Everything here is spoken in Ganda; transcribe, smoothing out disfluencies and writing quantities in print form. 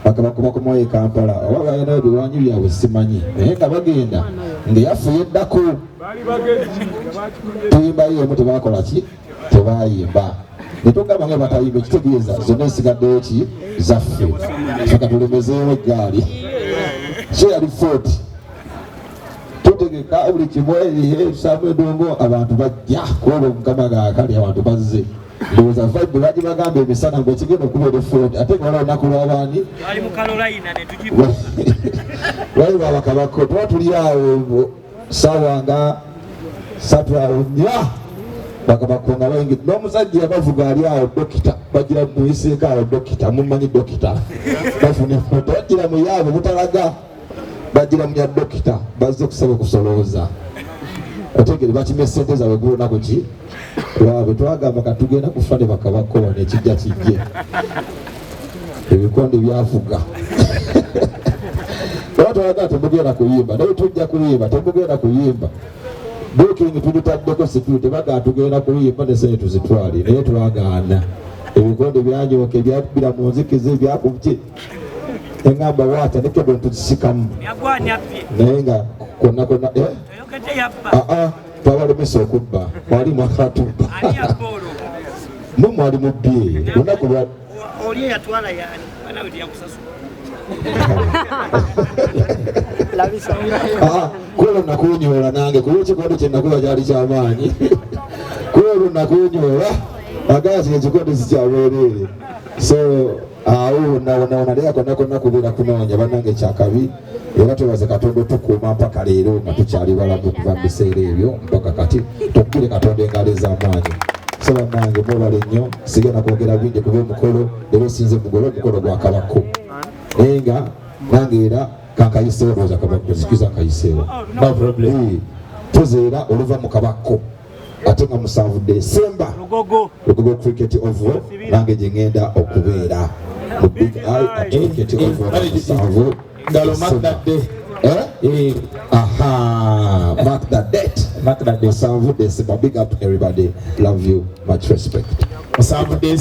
bakabakuba ku moyo Kampala oba balina ebiwanyu byabwe simanyi naye nga bagenda ngaeyafuye eddako tuyimbayo emu tebakola ki tebayimba netugamba nga batayimba ekitegeeza zonna esigaddeyo ki zaffe feka tulemezeewo eggaali so yali 40 tutegeka buli kimwerihe tusaamu edongo abantu bajja kuba omukama gaakali abantu bazze ndowooza vibe baji bagamba emisana ngo kigenda okubeera 40 ate nga olunaku lw'abaani bali mu Carolina ne tugiba bali babakabako tuba tuli awo sawa nga 3 awo nya bakabako nga bayingidde n'omusajja yabavuga ali awo dokita bagira muyiseeko awo dokita mumanyi dokita bafune foto bagira mu yaabo mutalaga bagira mu ya dokita bazze kusaba okusolooza otegere bakime sente zaabwe gulunaku ki lwabe twagamba katugenda kufa ne bakabako nekijja kijje ebikonde byavuga twalaga temugenda kuyimba naye tujja kuyimba temugenda kuyimba booking tulitaddeko security baga tugenda kuyimba ne sente tuzitwali naye twagaana ebikonde byanyooka ebyakubira mu nzikiza ebyakubye engamba waata nekebwe ntuzisikamu naye nga konna twabalemesa okubba mwalimu akatubba mwe mwali mubbye lunaku lwa oli eyatwala yani banawe teyakusasula kulo nakunyoola nange kuba ekikondo kyenakuba kyali kyamaanyi kulo nakunyoola agazi ekikondo sikyabeerere so awo nali akona kubeera kunoonya bannange kyakabi era twebaze Katonda tukuuma mpaka leero nga tukyali balamu okuva mu biseera ebyo mpaka kati tukkire Katonda engalo ez'amaanyi so bannange mwebale nnyo sigenda kwogera bingi kuba omukolo leero sinze mugole omukolo gwa kabako naye nga nange era kankayiseewo lowooza kabako zikiza nkayiseewo tuzeera oluva mu kabako ate nga 7 December Lugogo cricket oval nange gye ngenda okubeera mu big eye at cricket oval 7 mark that day mark that date 7 December. Big up everybody, love you, much respect.